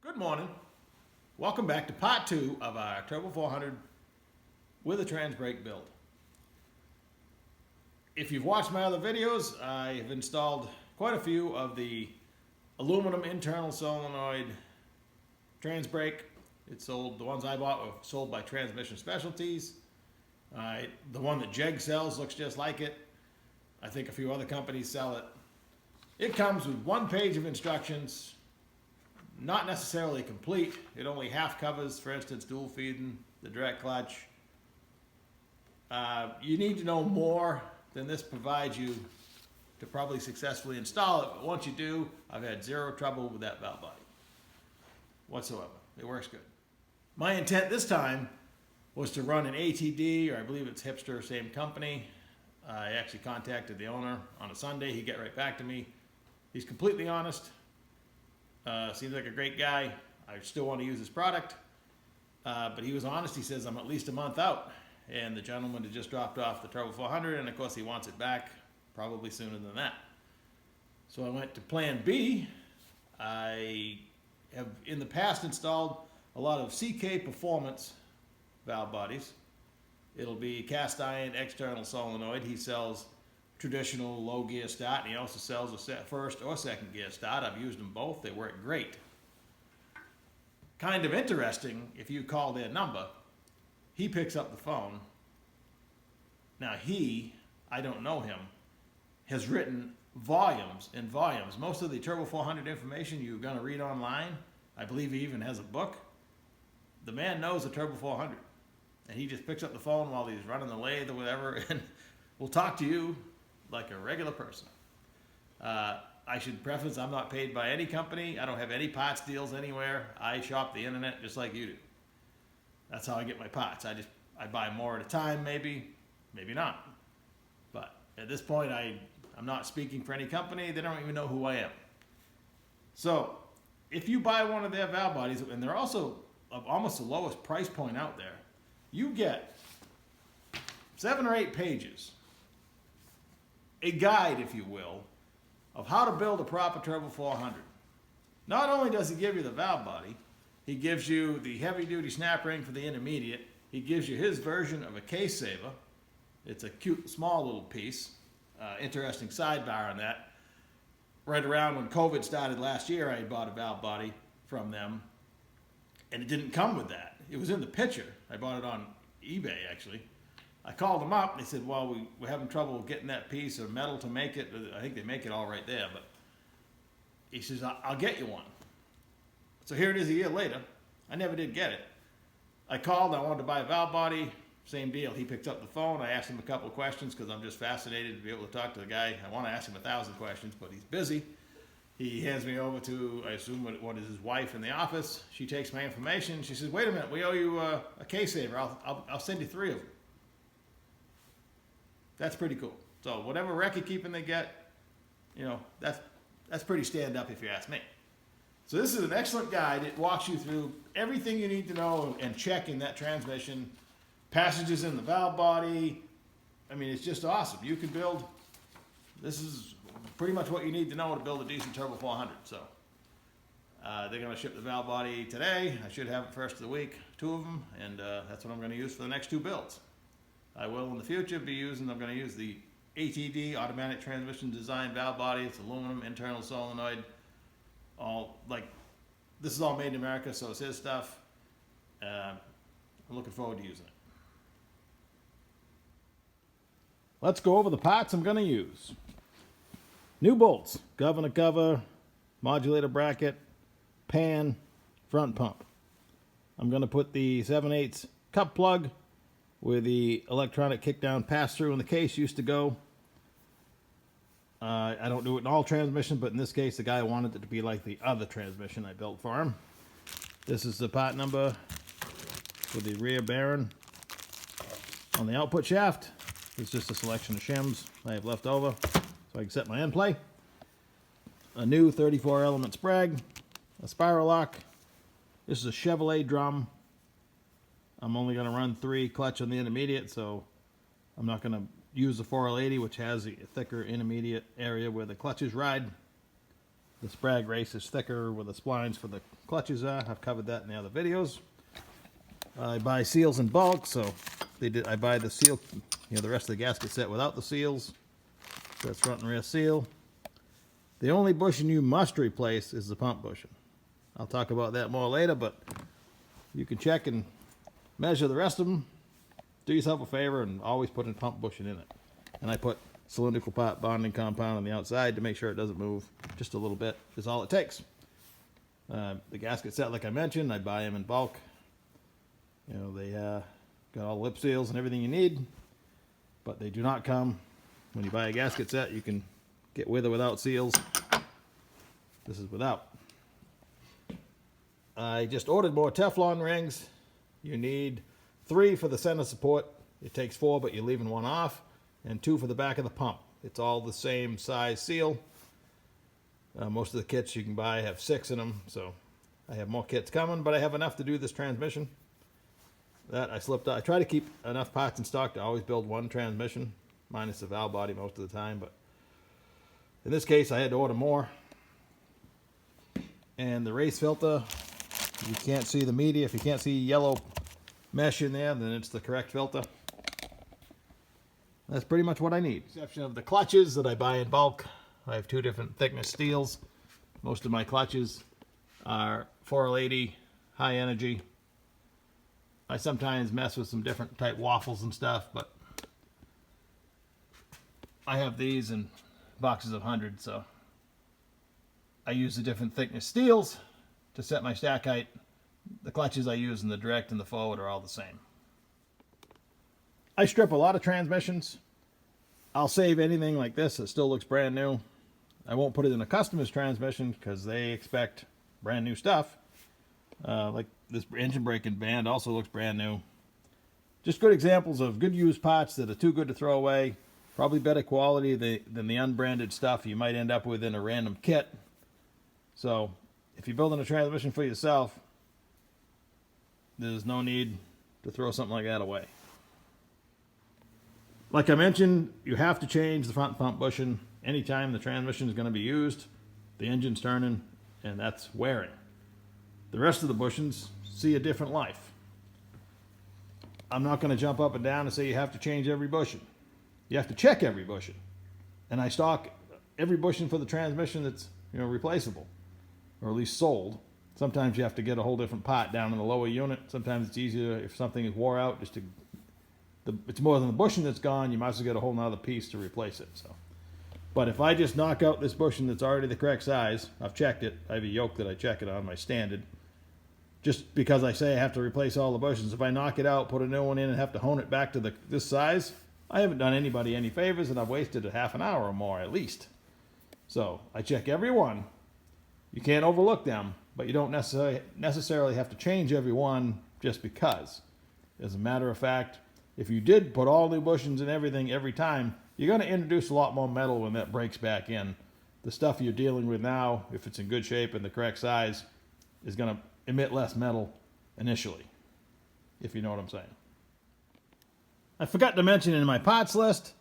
Good morning. Welcome back to part 2 of our Turbo 400 with a Transbrake build. If you've watched my other videos, I have installed quite a few of the aluminum internal solenoid Transbrake. The ones I bought were sold by Transmission Specialties. The one that Jeg sells looks just like it. I think a few other companies sell it. It comes with one page of instructions. Not necessarily complete. It only half covers, for instance, dual feeding, the direct clutch. You need to know more than this provides you to probably successfully install it. But once you do, I've had zero trouble with that valve body whatsoever. It works good. My intent this time was to run an ATD, or I believe it's Hipster, same company. I actually contacted the owner on a Sunday. He got right back to me. He's completely honest. Seems like a great guy. I still want to use his product. But he was honest. He says, I'm at least a month out. And the gentleman had just dropped off the Turbo 400, and of course he wants it back probably sooner than that. So I went to plan B. I have in the past installed a lot of CK Performance valve bodies. It'll be cast iron external solenoid. He sells traditional low gear start, and he also sells a first or second gear start. I've used them both. They work great. Kind of interesting, if you call their number, he picks up the phone. Now I don't know him, has written volumes and volumes. Most of the Turbo 400 information you're going to read online, I believe he even has a book. The man knows the Turbo 400, and he just picks up the phone while he's running the lathe or whatever, and will talk to you like a regular person. I should preface, I'm not paid by any company. I don't have any parts deals anywhere. I shop the internet just like you do. That's how I get my parts. I buy more at a time, maybe not. But at this point, I'm not speaking for any company. They don't even know who I am. So if you buy one of their valve bodies, and they're also almost the lowest price point out there, you get 7 or 8 pages, a guide, if you will, of how to build a proper Turbo 400. Not only does he give you the valve body, he gives you the heavy-duty snap ring for the intermediate. He gives you his version of a case saver. It's a cute, small little piece. Interesting sidebar on that. Right around when COVID started last year, I bought a valve body from them, and it didn't come with that. It was in the picture. I bought it on eBay, actually. I called them up, and they said, well, we're having trouble getting that piece of metal to make it. I think they make it all right there, but he says, I'll get you one. So here it is a year later. I never did get it. I called, I wanted to buy a valve body, same deal. He picked up the phone. I asked him a couple of questions because I'm just fascinated to be able to talk to the guy. I want to ask him 1,000 questions, but he's busy. He hands me over to, I assume, what is his wife in the office. She takes my information. She says, wait a minute, we owe you a case saver. I'll send you 3 of them. That's pretty cool. So whatever record keeping they get, that's pretty stand up if you ask me. So this is an excellent guide. It walks you through everything you need to know and check in that transmission, passages in the valve body. I mean, it's just awesome. You can build, this is pretty much what you need to know to build a decent Turbo 400. So they're going to ship the valve body today. I should have it first of the week, 2 of them, and that's what I'm going to use for the next 2 builds. I will in the future I'm going to use the ATD, automatic transmission design valve body. It's aluminum, internal solenoid. This is all made in America, so it's his stuff. I'm looking forward to using it. Let's go over the parts I'm going to use. New bolts, governor cover, modulator bracket, pan, front pump. I'm going to put the 7/8 cup plug where the electronic kickdown pass-through in the case used to go. I don't do it in all transmissions, but in this case, the guy wanted it to be like the other transmission I built for him. This is the part number for the rear bearing on the output shaft. It's just a selection of shims I have left over so I can set my end play. A new 34 element sprag, a spiral lock. This is a Chevrolet drum. I'm only going to run 3 clutch on the intermediate, so I'm not going to use the 4L80, which has a thicker intermediate area where the clutches ride. The Sprag race is thicker where the splines for the clutches are. I've covered that in the other videos. I buy seals in bulk, so I buy the seal, the rest of the gasket set without the seals. So that's front and rear seal. The only bushing you must replace is the pump bushing. I'll talk about that more later, but you can check and measure the rest of them. Do yourself a favor and always put a pump bushing in it. And I put cylindrical part bonding compound on the outside to make sure it doesn't move just a little bit is all it takes. The gasket set, like I mentioned, I buy them in bulk. They got all the lip seals and everything you need, but they do not come. When you buy a gasket set, you can get with or without seals. This is without. I just ordered more Teflon rings. You need 3 for the center support. It takes 4, but you're leaving 1 off, and 2 for the back of the pump. It's all the same size seal. Most of the kits you can buy have 6 in them, so I have more kits coming, but I have enough to do this transmission. That I slipped out. I try to keep enough parts in stock to always build 1 transmission, minus the valve body most of the time, but in this case I had to order more. And the race filter, you can't see the media. If you can't see yellow mesh in there, then it's the correct filter. That's pretty much what I need. Exception of the clutches that I buy in bulk. I have 2 different thickness steels. Most of my clutches are 4L80 high energy. I sometimes mess with some different type waffles and stuff, but I have these in boxes of 100, so I use the different thickness steels to set my stack height. The clutches I use in the direct and the forward are all the same. I strip a lot of transmissions. I'll save anything like this that still looks brand new. I won't put it in a customer's transmission because they expect brand new stuff. Like this engine braking band also looks brand new. Just good examples of good used parts that are too good to throw away. Probably better quality than the unbranded stuff you might end up with in a random kit. So if you're building a transmission for yourself, there's no need to throw something like that away. Like I mentioned, you have to change the front pump bushing anytime the transmission is going to be used. The engine's turning, and that's wearing. The rest of the bushings see a different life. I'm not going to jump up and down and say you have to change every bushing. You have to check every bushing. And I stock every bushing for the transmission that's replaceable, or at least sold. Sometimes you have to get a whole different part down in the lower unit. Sometimes it's easier if something is wore out just to it's more than the bushing that's gone, you might as well get a whole nother piece to replace it. So, but if I just knock out this bushing that's already the correct size, I've checked it. I have a yoke that I check it on, my standard. Just because I say I have to replace all the bushings, if I knock it out, put a new one in, and have to hone it back to this size, I haven't done anybody any favors, and I've wasted a half an hour or more at least. So I check every one. You can't overlook them, but you don't necessarily have to change every one just because. As a matter of fact, if you did put all new bushings and everything every time, you're going to introduce a lot more metal when that breaks back in. The stuff you're dealing with now, if it's in good shape and the correct size, is going to emit less metal initially, if you know what I'm saying. I forgot to mention in my parts list,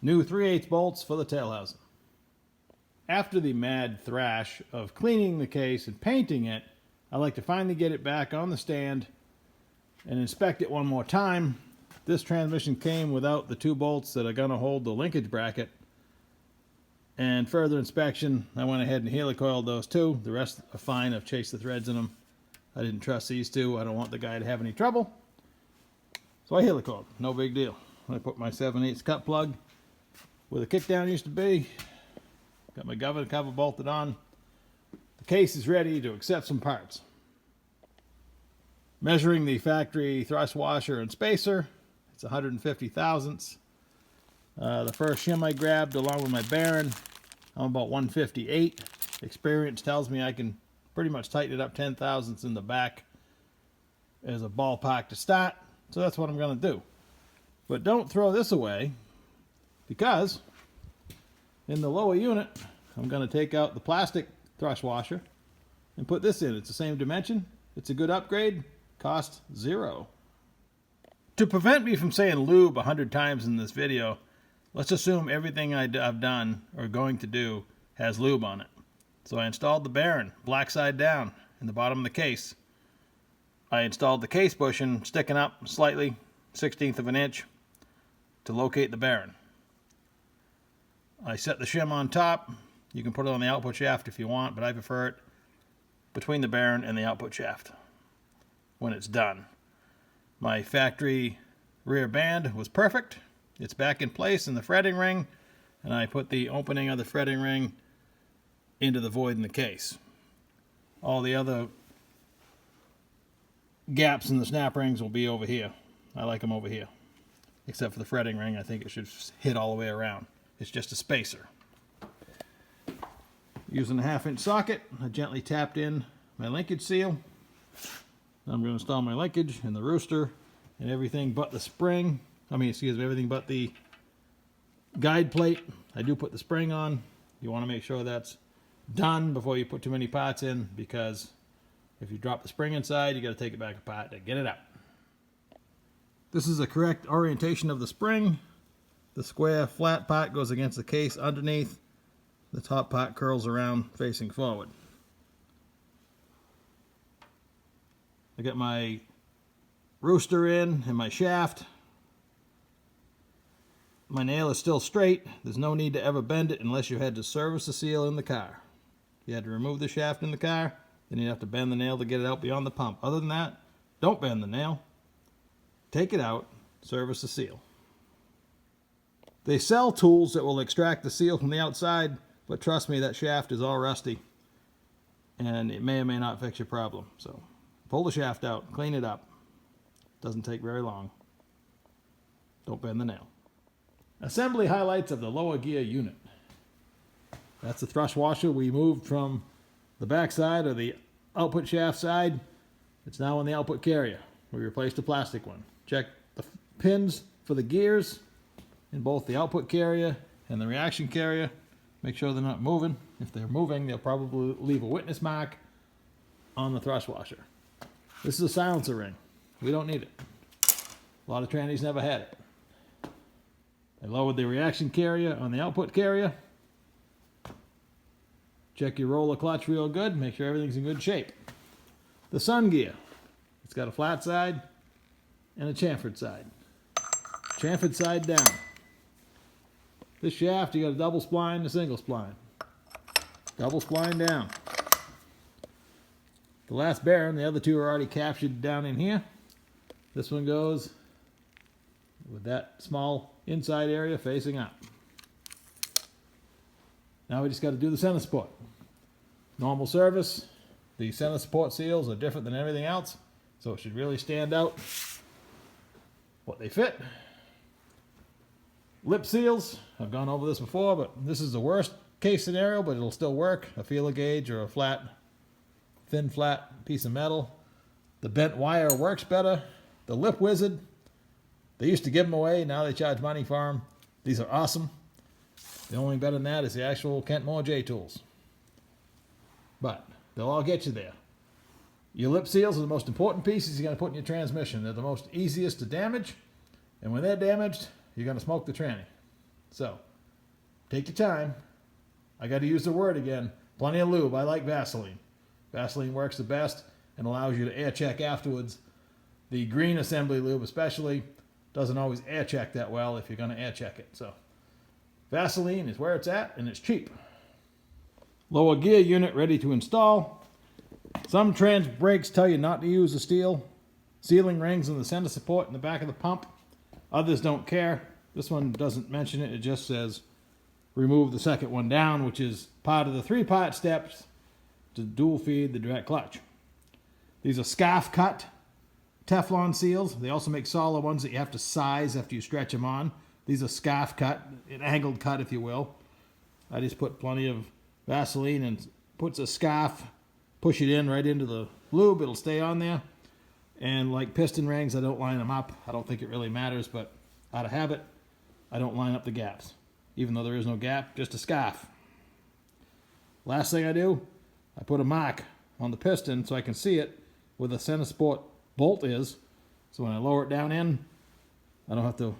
new 3/8 bolts for the tail housing. After the mad thrash of cleaning the case and painting it, I like to finally get it back on the stand and inspect it one more time. This transmission came without the 2 bolts that are going to hold the linkage bracket. And further inspection, I went ahead and helicoiled those 2. The rest are fine. I've chased the threads in them. I didn't trust these 2. I don't want the guy to have any trouble. So I helicoiled. No big deal. I put my 7/8 cut plug where the kickdown used to be. Got my governor cover bolted on. The case is ready to accept some parts. Measuring the factory thrust washer and spacer, it's 150 thousandths. The first shim I grabbed along with my bearing, I'm about 158. Experience tells me I can pretty much tighten it up 10 thousandths in the back as a ballpark to start. So that's what I'm going to do. But don't throw this away, because in the lower unit, I'm going to take out the plastic thrust washer and put this in. It's the same dimension. It's a good upgrade. Cost $0. To prevent me from saying lube 100 times in this video, let's assume everything I've done or going to do has lube on it. So I installed the bearing, black side down, in the bottom of the case. I installed the case bushing sticking up slightly, 1/16 of an inch, to locate the bearing. I set the shim on top. You can put it on the output shaft if you want, but I prefer it between the bearing and the output shaft when it's done. My factory rear band was perfect. It's back in place in the fretting ring, and I put the opening of the fretting ring into the void in the case. All the other gaps in the snap rings will be over here. I like them over here. Except for the fretting ring, I think it should hit all the way around. It's just a spacer. Using a 1/2 inch socket, I gently tapped in my linkage seal. I'm going to install my linkage and the rooster and everything but the spring. Everything but the guide plate. I do put the spring on. You want to make sure that's done before you put too many parts in, because if you drop the spring inside, you got to take it back apart to get it out. This is the correct orientation of the spring. The square flat part goes against the case underneath. The top part curls around facing forward. I got my rooster in and my shaft. My nail is still straight. There's no need to ever bend it unless you had to service the seal in the car. If you had to remove the shaft in the car, then you'd have to bend the nail to get it out beyond the pump. Other than that, don't bend the nail. Take it out, service the seal. They sell tools that will extract the seal from the outside, but trust me, that shaft is all rusty, and it may or may not fix your problem. So pull the shaft out, clean it up. Doesn't take very long. Don't bend the nail. Assembly highlights of the lower gear unit. That's the thrust washer we moved from the back side or the output shaft side. It's now on the output carrier. We replaced the plastic one. Check the pins for the gears in both the output carrier and the reaction carrier. Make sure they're not moving. If they're moving, they'll probably leave a witness mark on the thrust washer. This is a silencer ring. We don't need it. A lot of trannies never had it. I lowered the reaction carrier on the output carrier. Check your roller clutch real good. Make sure everything's in good shape. The sun gear. It's got a flat side and a chamfered side. Chamfered side down. This shaft, you got a double spline and a single spline. Double spline down. The last bearing, the other two are already captured down in here. This one goes with that small inside area facing up. Now we just got to do the center support. Normal service. The center support seals are different than everything else, so it should really stand out what they fit. Lip seals, I've gone over this before, but this is the worst case scenario, but it'll still work. A feeler gauge or a thin flat piece of metal. The bent wire works better. The lip wizard, they used to give them away, now they charge money for them. These are awesome. The only thing better than that is the actual Kent Moore J tools. But they'll all get you there. Your lip seals are the most important pieces you're going to put in your transmission. They're the most easiest to damage, and when they're damaged, you're going to smoke the tranny. So, take your time. I got to use the word again. Plenty of lube. I like Vaseline. Vaseline works the best and allows you to air check afterwards. The green assembly lube especially doesn't always air check that well if you're going to air check it. So, Vaseline is where it's at, and it's cheap. Lower gear unit ready to install. Some Transbrakes tell you not to use the steel sealing rings in the center support in the back of the pump. Others don't care. This one doesn't mention it. It just says remove the second one down, which is part of the 3-part steps to dual feed the direct clutch. These are scarf cut Teflon seals. They also make solid ones that you have to size after you stretch them on. These are scarf cut, an angled cut if you will. I just put plenty of Vaseline and puts a scarf, push it in right into the lube. It'll stay on there. And like piston rings, I don't line them up. I don't think it really matters, but out of habit, I don't line up the gaps. Even though there is no gap, just a scarf. Last thing I do, I put a mark on the piston so I can see it where the center support bolt is. So when I lower it down in, I don't have to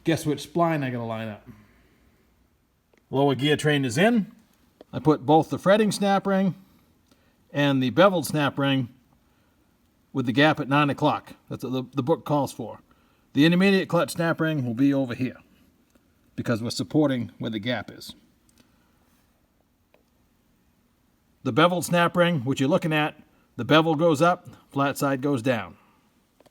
guess which spline I gotta line up. Lower gear train is in. I put both the fretting snap ring and the beveled snap ring with the gap at 9 o'clock. That's what the book calls for. The intermediate clutch snap ring will be over here because we're supporting where the gap is. The beveled snap ring, which you're looking at, the bevel goes up, flat side goes down.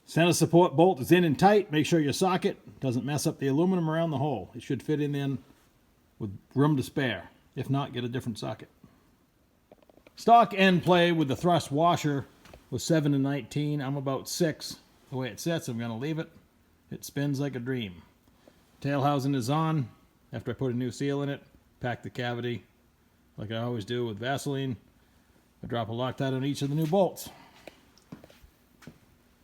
Center support bolt is in and tight. Make sure your socket doesn't mess up the aluminum around the hole. It should fit in with room to spare. If not, get a different socket. Stock end play with the thrust washer was 7 to 19. I'm about 6. The way it sits, I'm going to leave it. It spins like a dream. Tail housing is on. After I put a new seal in it, pack the cavity like I always do with Vaseline. I drop a Loctite on each of the new bolts.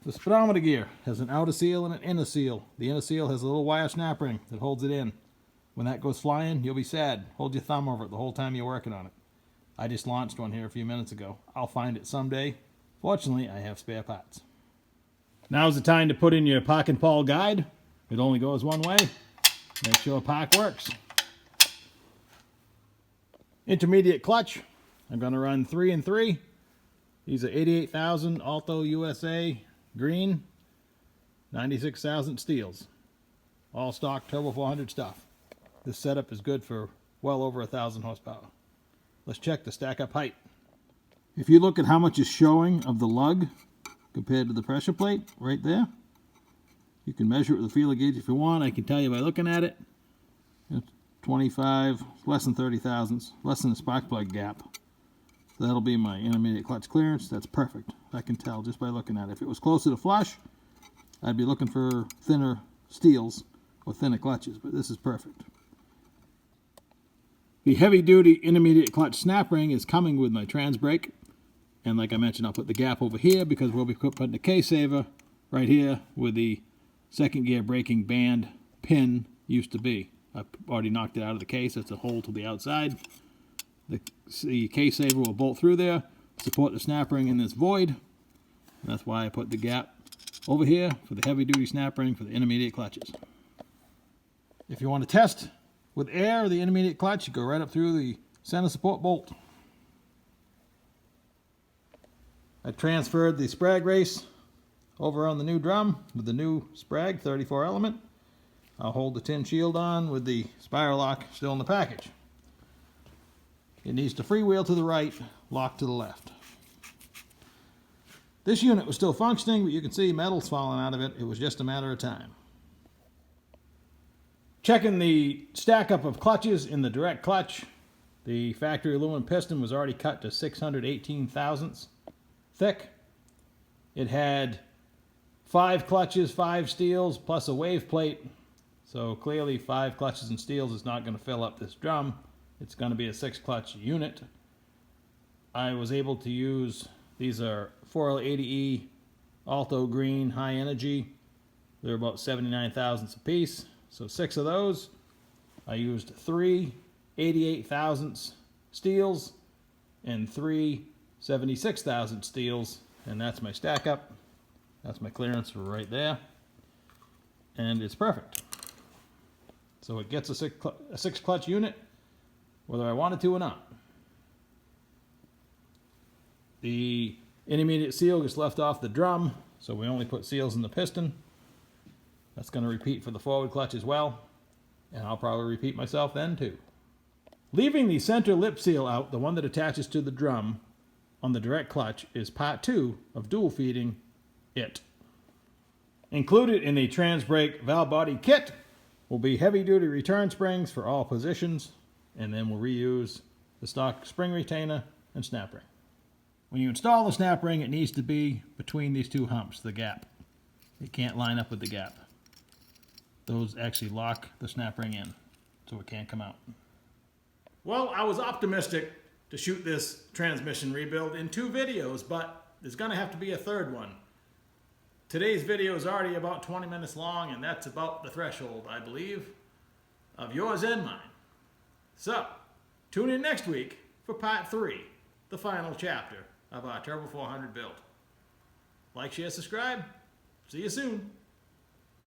The speedometer gear has an outer seal and an inner seal. The inner seal has a little wire snap ring that holds it in. When that goes flying, you'll be sad. Hold your thumb over it the whole time you're working on it. I just launched one here a few minutes ago. I'll find it someday. Fortunately, I have spare parts. Now's the time to put in your park and pawl guide. It only goes one way. Make sure park works. Intermediate clutch. I'm going to run 3 and 3. These are 88,000 Alto USA green, 96,000 steels. All stock Turbo 400 stuff. This setup is good for well over 1,000 horsepower. Let's check the stack up height. If you look at how much is showing of the lug compared to the pressure plate right there, you can measure it with a feeler gauge if you want. I can tell you by looking at it. It's 25, less than 30 thousandths, less than a spark plug gap. So that'll be my intermediate clutch clearance. That's perfect. I can tell just by looking at it. If it was closer to flush, I'd be looking for thinner steels or thinner clutches, but this is perfect. The heavy-duty intermediate clutch snap ring is coming with my Transbrake. And like I mentioned, I'll put the gap over here because we'll be putting the K-saver right here where the second gear braking band pin used to be. I've already knocked it out of the case. It's a hole to the outside. The K-saver will bolt through there, support the snap ring in this void. And that's why I put the gap over here for the heavy-duty snap ring for the intermediate clutches. If you want to test with air the intermediate clutch, you go right up through the center support bolt. I transferred the sprag race over on the new drum with the new sprag 34 element. I'll hold the tin shield on with the spiral lock still in the package. It needs to freewheel to the right, lock to the left. This unit was still functioning, but you can see metal's falling out of it. It was just a matter of time. Checking the stack up of clutches in the direct clutch. The factory aluminum piston was already cut to 618 thousandths thick. It had 5 clutches, 5 steels, plus a wave plate. So clearly 5 clutches and steels is not going to fill up this drum. It's going to be a 6 clutch unit. I was able to use, these are 4L80E Alto Green High Energy. They're about 79 thousandths a piece. So 6 of those. I used 3 88 thousandths steels and 3 76 thousandths steels. And that's my stack up. That's my clearance right there. And it's perfect. So it gets a 6 clutch unit whether I wanted to or not. The intermediate seal gets left off the drum, so we only put seals in the piston. That's going to repeat for the forward clutch as well, and I'll probably repeat myself then too. Leaving the center lip seal out, the one that attaches to the drum on the direct clutch, is part 2 of dual feeding it. Included in the Transbrake valve body kit will be heavy-duty return springs for all positions, and then we'll reuse the stock spring retainer and snap ring. When you install the snap ring, it needs to be between these 2 humps, the gap. It can't line up with the gap. Those actually lock the snap ring in, so it can't come out. Well, I was optimistic to shoot this transmission rebuild in 2 videos, but there's going to have to be a third one. Today's video is already about 20 minutes long, and that's about the threshold, I believe, of yours and mine. So, tune in next week for part 3, the final chapter of our Turbo 400 build. Like, share, subscribe. See you soon.